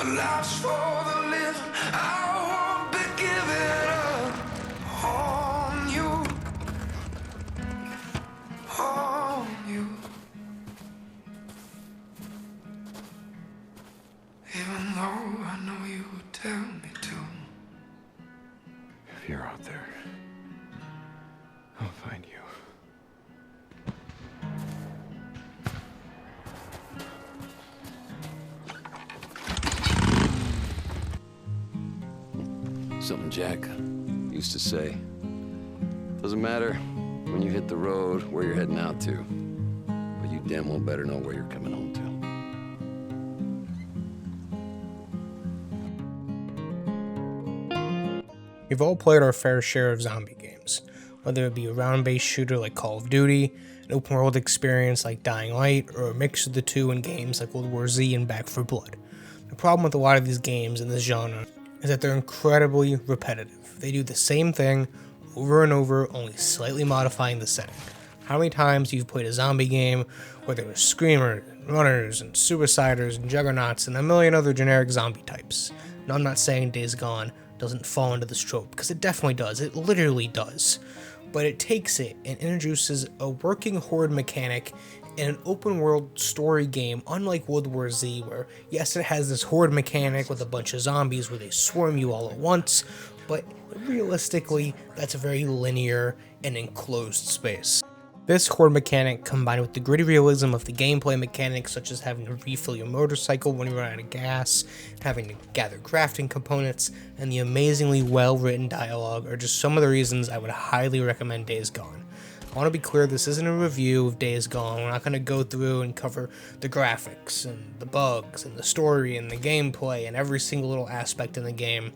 but life's for the living. I won't be giving up on you, on you. Even though I know you would tell me to. If you're out there, I'll find you. Something Jack used to say. Doesn't matter when you hit the road where you're heading out to, but you damn well better know where you're coming home to. We've all played our fair share of zombie games, whether it be a round-based shooter like Call of Duty, an open-world experience like Dying Light, or a mix of the two in games like World War Z and Back 4 Blood. The problem with a lot of these games in this genre is that they're incredibly repetitive. They do the same thing over and over, only slightly modifying the setting. How many times you've played a zombie game where there were screamers, and runners, and suiciders, and juggernauts, and a million other generic zombie types? Now, I'm not saying Days Gone doesn't fall into this trope, because it definitely does. It literally does. But it takes it and introduces a working horde mechanic in an open world story game, unlike World War Z, where yes, it has this horde mechanic with a bunch of zombies where they swarm you all at once, but realistically, that's a very linear and enclosed space. This horde mechanic, combined with the gritty realism of the gameplay mechanics, such as having to refill your motorcycle when you run out of gas, having to gather crafting components, and the amazingly well-written dialogue, are just some of the reasons I would highly recommend Days Gone. I want to be clear, this isn't a review of Days Gone. We're not going to go through and cover the graphics, and the bugs, and the story, and the gameplay, and every single little aspect in the game.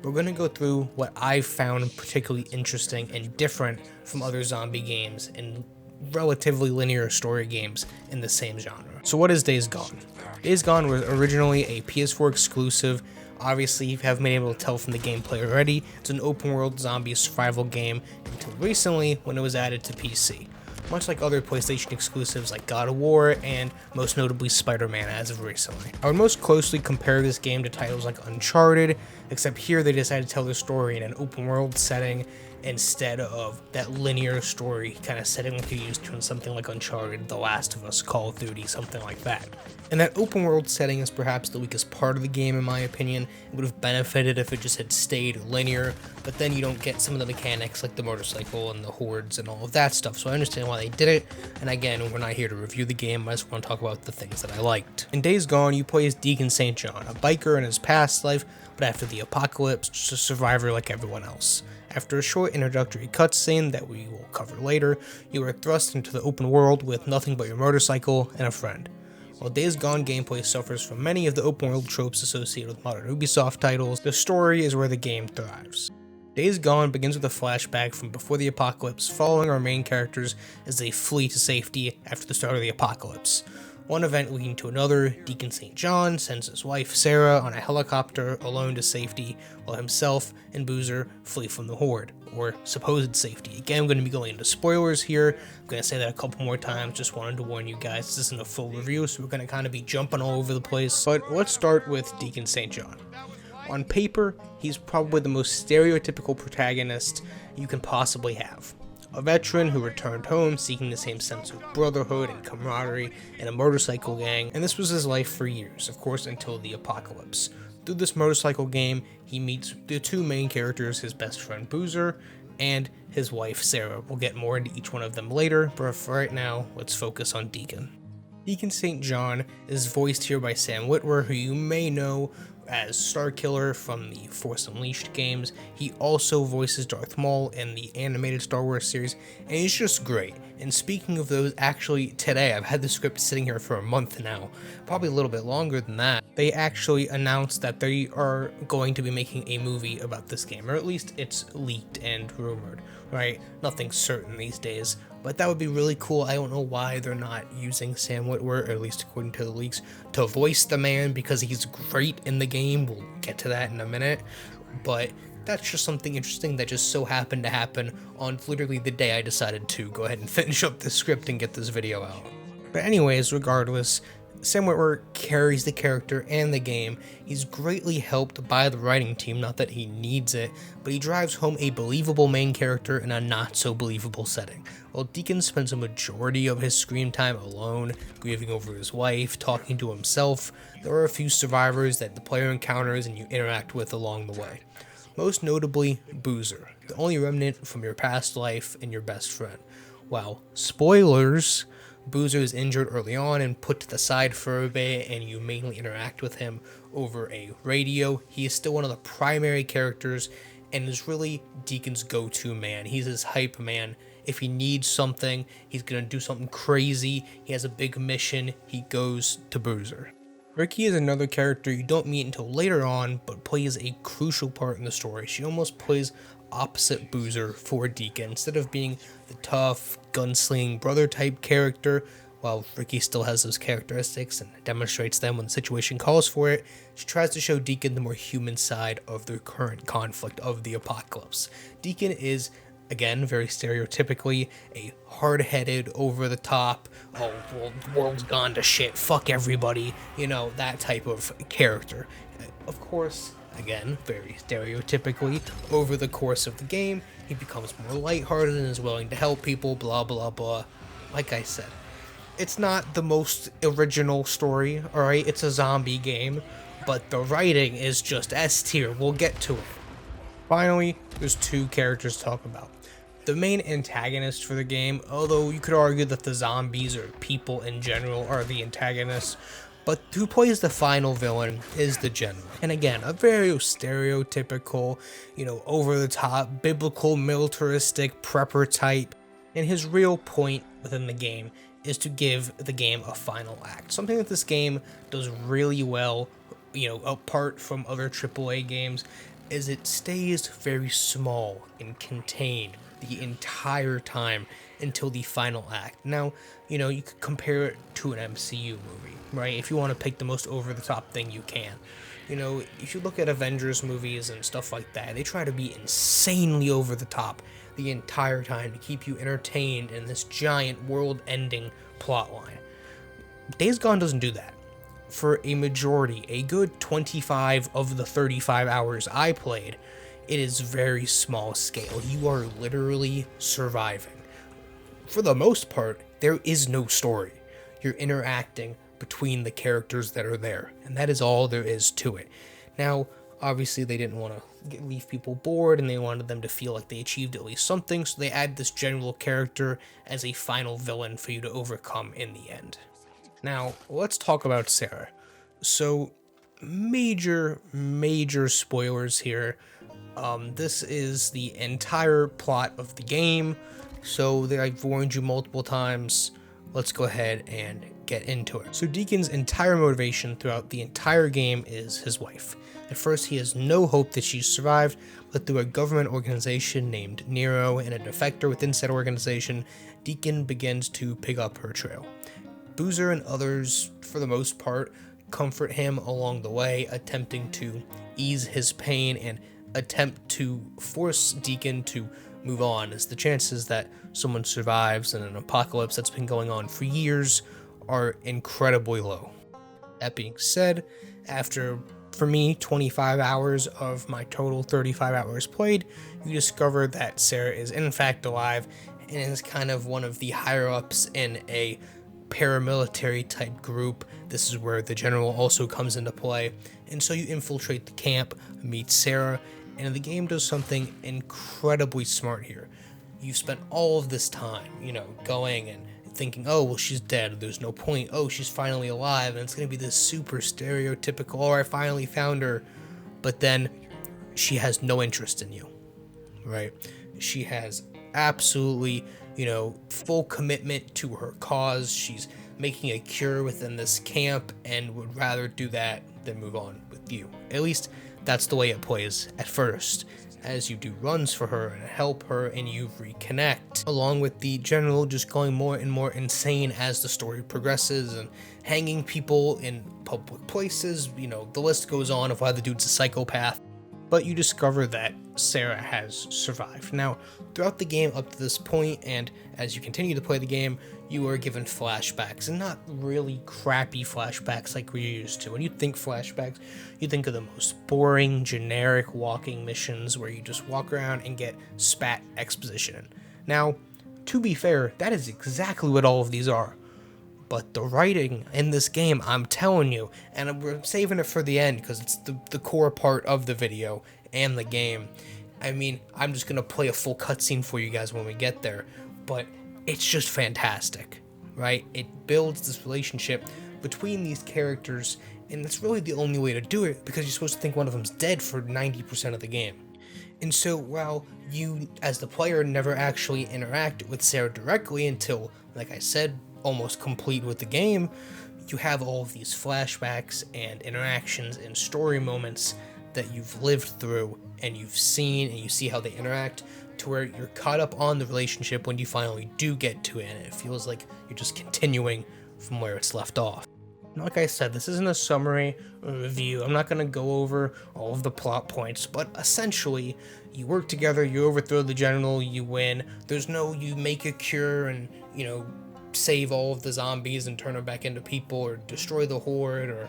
We're going to go through what I've found particularly interesting and different from other zombie games and relatively linear story games in the same genre. So what is Days Gone? Days Gone was originally a PS4 exclusive. Obviously, you have been able to tell from the gameplay already, it's an open world zombie survival game until recently when it was added to PC. Much like other PlayStation exclusives like God of War and most notably Spider-Man as of recently. I would most closely compare this game to titles like Uncharted, except here they decided to tell the story in an open world setting instead of that linear story kind of setting like you used to in something like Uncharted, The Last of Us, Call of Duty, something like that. And that open world setting is perhaps the weakest part of the game in my opinion. It would have benefited if it just had stayed linear, but then you don't get some of the mechanics like the motorcycle and the hordes and all of that stuff, so I understand why they did it, and again, we're not here to review the game, I just want to talk about the things that I liked. In Days Gone, you play as Deacon St. John, a biker in his past life, but after the apocalypse, just a survivor like everyone else. After a short introductory cutscene that we will cover later, you are thrust into the open world with nothing but your motorcycle and a friend. While Days Gone gameplay suffers from many of the open world tropes associated with modern Ubisoft titles, the story is where the game thrives. Days Gone begins with a flashback from before the apocalypse, following our main characters as they flee to safety after the start of the apocalypse. One event leading to another, Deacon St. John sends his wife Sarah on a helicopter alone to safety, while himself and Boozer flee from the horde, or supposed safety. Again, I'm going to be going into spoilers here. I'm going to say that a couple more times, just wanted to warn you guys, this isn't a full review, so we're going to kind of be jumping all over the place. But let's start with Deacon St. John. On paper, he's probably the most stereotypical protagonist you can possibly have. A veteran who returned home seeking the same sense of brotherhood and camaraderie in a motorcycle gang, and this was his life for years, of course, until the apocalypse. Through this motorcycle game, he meets the two main characters, his best friend Boozer and his wife Sarah. We'll get more into each one of them later, but for right now, let's focus on Deacon. Deacon St. John is voiced here by Sam Witwer, who you may know as Starkiller from the Force Unleashed games. He also voices Darth Maul in the animated Star Wars series, and he's just great. And speaking of those, actually today, I've had the script sitting here for a month now, probably a little bit longer than that. They actually announced that they are going to be making a movie about this game, or at least it's leaked and rumored, right? Nothing's certain these days, but that would be really cool. I don't know why they're not using Sam Witwer, at least according to the leaks, to voice the man, because he's great in the game. We'll get to that in a minute, but that's just something interesting that just so happened to happen on literally the day I decided to go ahead and finish up the script and get this video out. But anyways, regardless, Sam Witwer carries the character and the game. He's greatly helped by the writing team, not that he needs it, but he drives home a believable main character in a not so believable setting. While Deacon spends a majority of his screen time alone, grieving over his wife, talking to himself, there are a few survivors that the player encounters and you interact with along the way. Most notably, Boozer, the only remnant from your past life and your best friend. While, spoilers, Boozer is injured early on and put to the side for a bit, and you mainly interact with him over a radio. He is still one of the primary characters and is really Deacon's go-to man. He's his hype man. If he needs something, he's gonna do something crazy, he has a big mission, he goes to Boozer. Ricky is another character you don't meet until later on, but plays a crucial part in the story. She almost plays opposite Boozer for Deacon. Instead of being the tough, gunslinging brother type character, while Ricky still has those characteristics and demonstrates them when the situation calls for it, she tries to show Deacon the more human side of the current conflict of the apocalypse. Deacon is, again, very stereotypically, a hard-headed, over-the-top, oh, well, the world's gone to shit, fuck everybody, you know, that type of character. Of course, again, very stereotypically, over the course of the game, he becomes more lighthearted and is willing to help people, blah, blah, blah. Like I said, it's not the most original story, alright? It's a zombie game, but the writing is just S tier. We'll get to it. Finally, there's two characters to talk about. The main antagonist for the game, although you could argue that the zombies or people in general are the antagonists, but who plays the final villain is the general. And again, a very stereotypical, over-the-top, biblical, militaristic, prepper type. And his real point within the game is to give the game a final act. Something that this game does really well, apart from other AAA games, is it stays very small and contained the entire time until the final act. Now, you could compare it to an MCU movie, right? If you want to pick the most over-the-top thing you can. If you look at Avengers movies and stuff like that, they try to be insanely over-the-top the entire time to keep you entertained in this giant world-ending plotline. Days Gone doesn't do that. For a majority, a good 25 of the 35 hours I played, it is very small scale. You are literally surviving. For the most part, there is no story. You're interacting between the characters that are there, and that is all there is to it. Now, obviously they didn't want to leave people bored, and they wanted them to feel like they achieved at least something, so they add this general character as a final villain for you to overcome in the end. Now, let's talk about Sarah. So, major spoilers here. This is the entire plot of the game, so I've warned you multiple times. Let's go ahead and get into it. So Deacon's entire motivation throughout the entire game is his wife. At first, he has no hope that she survived, but through a government organization named Nero and a defector within said organization, Deacon begins to pick up her trail. Boozer and others, for the most part, comfort him along the way, attempting to ease his pain and attempt to force Deacon to move on, as the chances that someone survives in an apocalypse that's been going on for years are incredibly low. That being said, after, for me, 25 hours of my total 35 hours played, you discover that Sarah is in fact alive and is kind of one of the higher-ups in a paramilitary type group. This is where the general also comes into play, and so you infiltrate the camp, meet Sarah, and the game does something incredibly smart here. You've spent all of this time, going and thinking, oh, well, she's dead, there's no point, oh, she's finally alive, and it's going to be this super stereotypical, oh, I finally found her, but then she has no interest in you, right? She has absolutely, full commitment to her cause. She's making a cure within this camp and would rather do that than move on with you. At least that's the way it plays at first, as you do runs for her and help her and you reconnect, along with the general just going more and more insane as the story progresses and hanging people in public places. The list goes on of why the dude's a psychopath. but you discover that Sarah has survived. Now, throughout the game up to this point, and as you continue to play the game, you are given flashbacks, and not really crappy flashbacks like we're used to. When you think flashbacks, you think of the most boring, generic walking missions where you just walk around and get spat exposition. Now, to be fair, that is exactly what all of these are. But the writing in this game, I'm telling you, and we're saving it for the end because it's the core part of the video and the game. I mean, I'm just going to play a full cutscene for you guys when we get there, but it's just fantastic, right? It builds this relationship between these characters, and that's really the only way to do it because you're supposed to think one of them's dead for 90% of the game. And so while you, as the player, never actually interact with Sarah directly until, like I said, almost complete with the game, you have all of these flashbacks and interactions and story moments that you've lived through and you've seen, and you see how they interact to where you're caught up on the relationship when you finally do get to it, and it feels like you're just continuing from where it's left off. Now, like I said, this isn't a summary or review. I'm not going to go over all of the plot points, but essentially, you work together, you overthrow the general, you win. There's no you make a cure and, save all of the zombies and turn them back into people, or destroy the horde, or,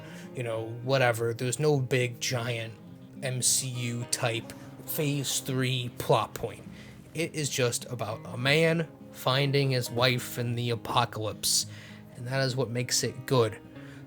whatever. There's no big, giant MCU type phase 3 plot point. It is just about a man finding his wife in the apocalypse, and that is what makes it good.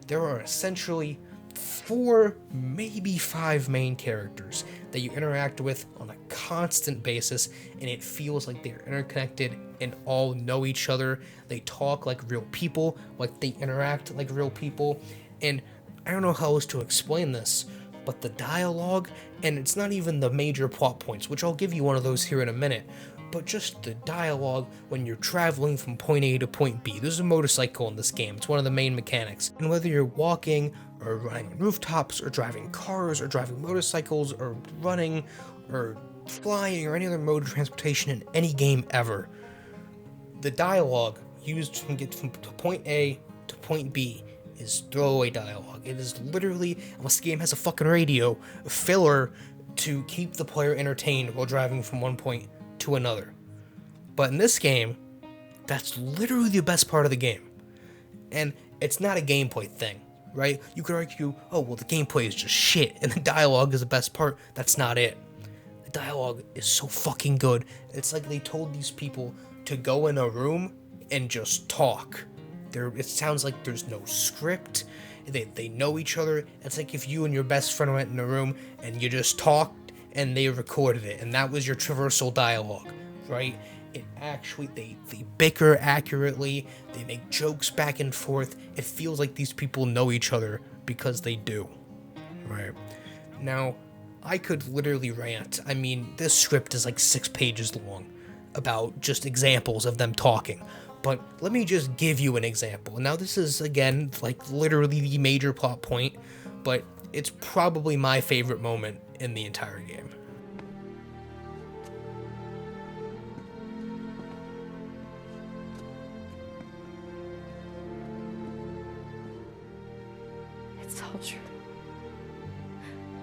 There are essentially 4, maybe 5 main characters that you interact with on a constant basis, and it feels like they're interconnected and all know each other. They talk like real people, like they interact like real people, and I don't know how else to explain this, but the dialogue, and it's not even the major plot points, which I'll give you one of those here in a minute, but just the dialogue when you're traveling from point A to point B. There's a motorcycle in this game. It's one of the main mechanics. And whether you're walking or running on rooftops or driving cars or driving motorcycles or running or flying or any other mode of transportation in any game ever, the dialogue used to get from point A to point B is throwaway dialogue. It is literally, unless the game has a fucking radio, a filler to keep the player entertained while driving from one point to another. But in this game, that's literally the best part of the game. And it's not a gameplay thing, right? You could argue, oh, well, the gameplay is just shit and the dialogue is the best part. That's not it. The dialogue is so fucking good. It's like they told these people to go in a room and just talk. It sounds like there's no script. They know each other. It's like if you and your best friend went in a room and you just talked and they recorded it, and that was your traversal dialogue, right? It actually, they bicker accurately, they make jokes back and forth. It feels like these people know each other because they do, right? Now, I could literally rant. I mean, this script is like 6 pages long about just examples of them talking. But let me just give you an example. Now, this is, again, like literally the major plot point, but it's probably my favorite moment in the entire game. It's all true.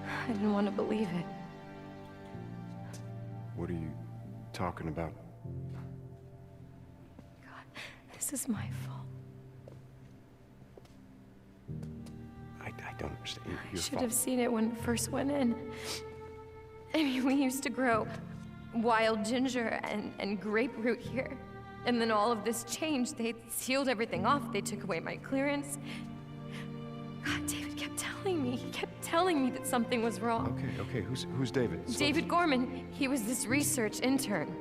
I didn't want to believe it. What are you talking about? God, this is my fault. I don't understand. I should have seen it when it first went in. I mean, we used to grow wild ginger and grapefruit here. And then all of this changed. They sealed everything off. They took away my clearance. God, David kept telling me. He kept telling me that something was wrong. Okay. Who's David? David Gorman. He was this research intern.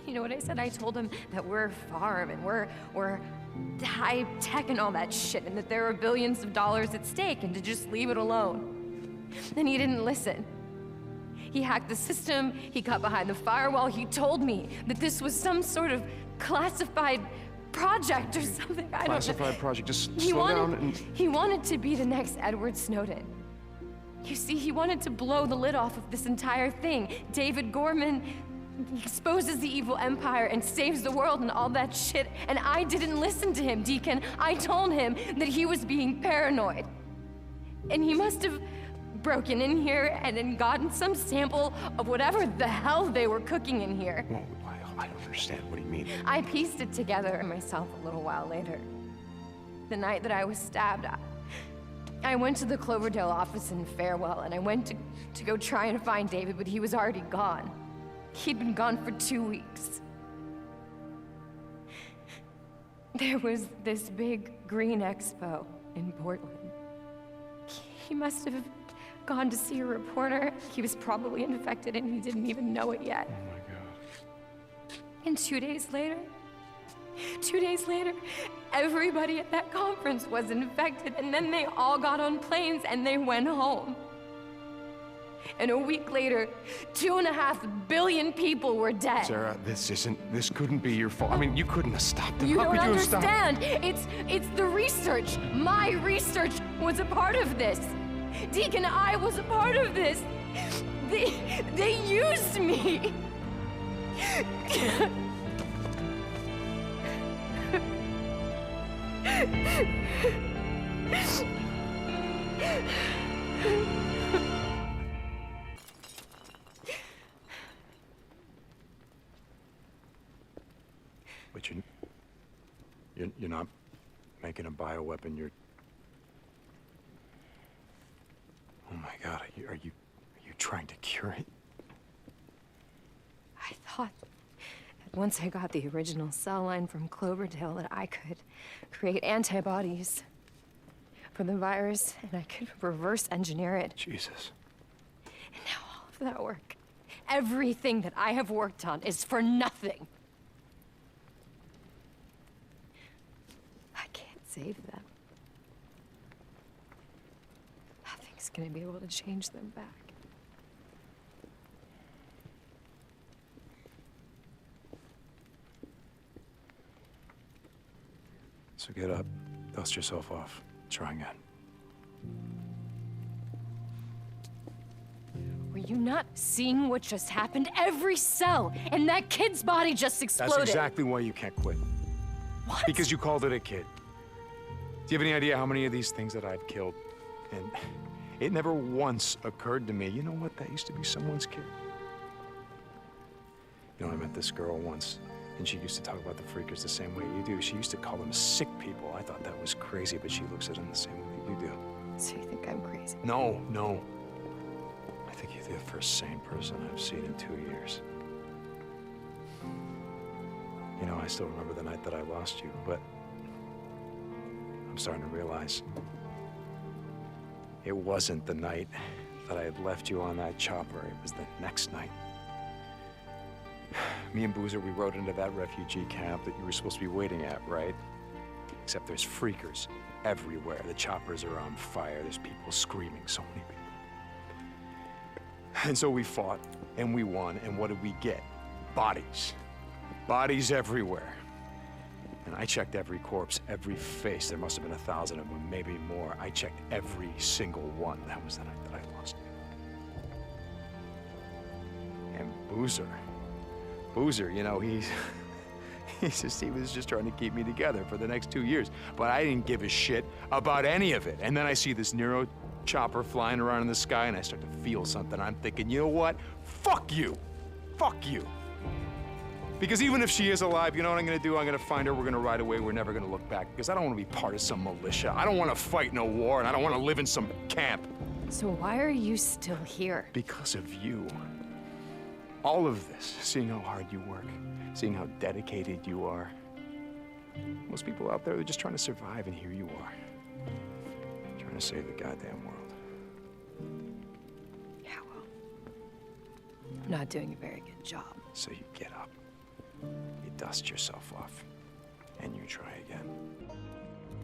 You know what I said? I told him that we're a farm and we're high tech and all that shit, and that there are billions of dollars at stake, and to just leave it alone. Then he didn't listen. He hacked the system, he got behind the firewall, he told me that this was some sort of classified project or something. I don't know. Classified project, just He slow wanted, down and... He wanted to be the next Edward Snowden. You see, he wanted to blow the lid off of this entire thing. David Gorman exposes the evil empire and saves the world and all that shit, and I didn't listen to him, Deacon. I told him that he was being paranoid. And he must have broken in here and then gotten some sample of whatever the hell they were cooking in here. Well, I don't understand. What do you mean? I pieced it together myself a little while later. The night that I was stabbed, I went to the Cloverdale office in Farewell, and I went to go try and find David, but he was already gone. He'd been gone for 2 weeks. There was this big green expo in Portland. He must have gone to see a reporter. He was probably infected and he didn't even know it yet. Oh my God. And 2 days later, everybody at that conference was infected, and then they all got on planes and they went home. And a week later, 2.5 billion people were dead. Sarah, this couldn't be your fault. I mean, you couldn't have stopped them. You How don't could you have stopped? understand. It's the research. My research was a part of this. Deke and I was a part of this. They used me. But you're not making a bioweapon. You're. Oh my God! Are you trying to cure it? I thought that once I got the original cell line from Cloverdale that I could create antibodies for the virus and I could reverse engineer it. Jesus. And now all of that work, everything that I have worked on is for nothing. I can't save them. Nothing's gonna be able to change them back. So get up, dust yourself off, try again. Were you not seeing what just happened? Every cell in that kid's body just exploded. That's exactly why you can't quit. What? Because you called it a kid. Do you have any idea how many of these things that I've killed? And it never once occurred to me, you know what, that used to be someone's kid. You know, I met this girl once, and she used to talk about the freakers the same way you do. She used to call them sick people. I thought that was crazy, but she looks at them the same way that you do. So you think I'm crazy? No. I think you're the first sane person I've seen in 2 years. You know, I still remember the night that I lost you, but I'm starting to realize it wasn't the night that I had left you on that chopper. It was the next night. Me and Boozer, we rode into that refugee camp that you were supposed to be waiting at, right? Except there's freakers everywhere. The choppers are on fire. There's people screaming, so many people. And so we fought, and we won, and what did we get? Bodies. Bodies everywhere. And I checked every corpse, every face. There must have been 1,000 of them, maybe more. I checked every single one. That was the night that I lost you. And Boozer, you know, he was just trying to keep me together for the next 2 years. But I didn't give a shit about any of it. And then I see this Nero chopper flying around in the sky, and I start to feel something. I'm thinking, you know what? Fuck you. Fuck you. Because even if she is alive, you know what I'm gonna do? I'm gonna find her, we're gonna ride away, we're never gonna look back. Because I don't wanna be part of some militia. I don't wanna fight no war, and I don't wanna live in some camp. So why are you still here? Because of you. All of this, seeing how hard you work, seeing how dedicated you are. Most people out there, they're just trying to survive, and here you are. Trying to save the goddamn world. Yeah, well, I'm not doing a very good job. So you get up, you dust yourself off, and you try again.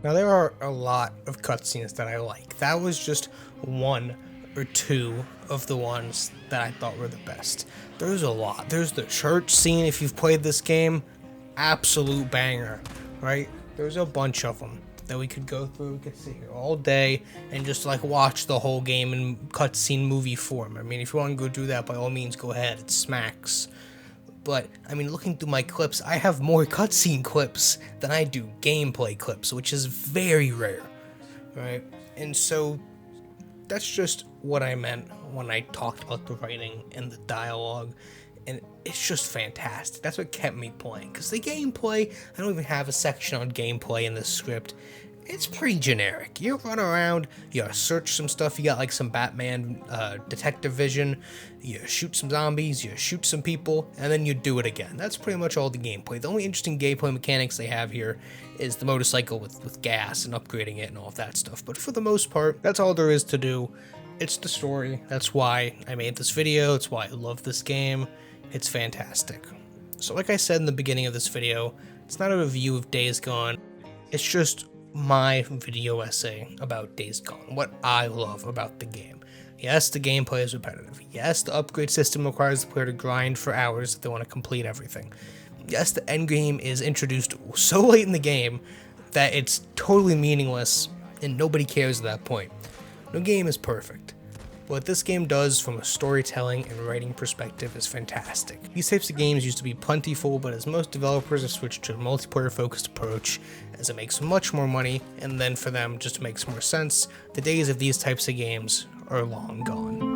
Now, there are a lot of cutscenes that I like. That was just one or two of the ones that I thought were the best. There's a lot. There's the church scene, if you've played this game. Absolute banger, right? There's a bunch of them that we could go through. We could sit here all day and just like watch the whole game in cutscene movie form. I mean, if you want to go do that, by all means, go ahead. It smacks. But, I mean, looking through my clips, I have more cutscene clips than I do gameplay clips, which is very rare, right? And so, that's just what I meant when I talked about the writing and the dialogue, and it's just fantastic. That's what kept me playing, because the gameplay, I don't even have a section on gameplay in this script. It's pretty generic. You run around, you search some stuff, you got like some Batman detective vision, you shoot some zombies, you shoot some people, and then you do it again. That's pretty much all the gameplay. The only interesting gameplay mechanics they have here is the motorcycle with gas and upgrading it and all of that stuff. But for the most part, that's all there is to do. It's the story. That's why I made this video. It's why I love this game. It's fantastic. So like I said in the beginning of this video, it's not a review of Days Gone. It's just my video essay about Days Gone, what I love about the game. Yes, the gameplay is repetitive. Yes, the upgrade system requires the player to grind for hours if they want to complete everything. Yes, the endgame is introduced so late in the game that it's totally meaningless and nobody cares at that point. No game is perfect. What this game does from a storytelling and writing perspective is fantastic. These types of games used to be plentiful, but as most developers have switched to a multiplayer focused approach, as it makes much more money, and then for them just makes more sense, the days of these types of games are long gone.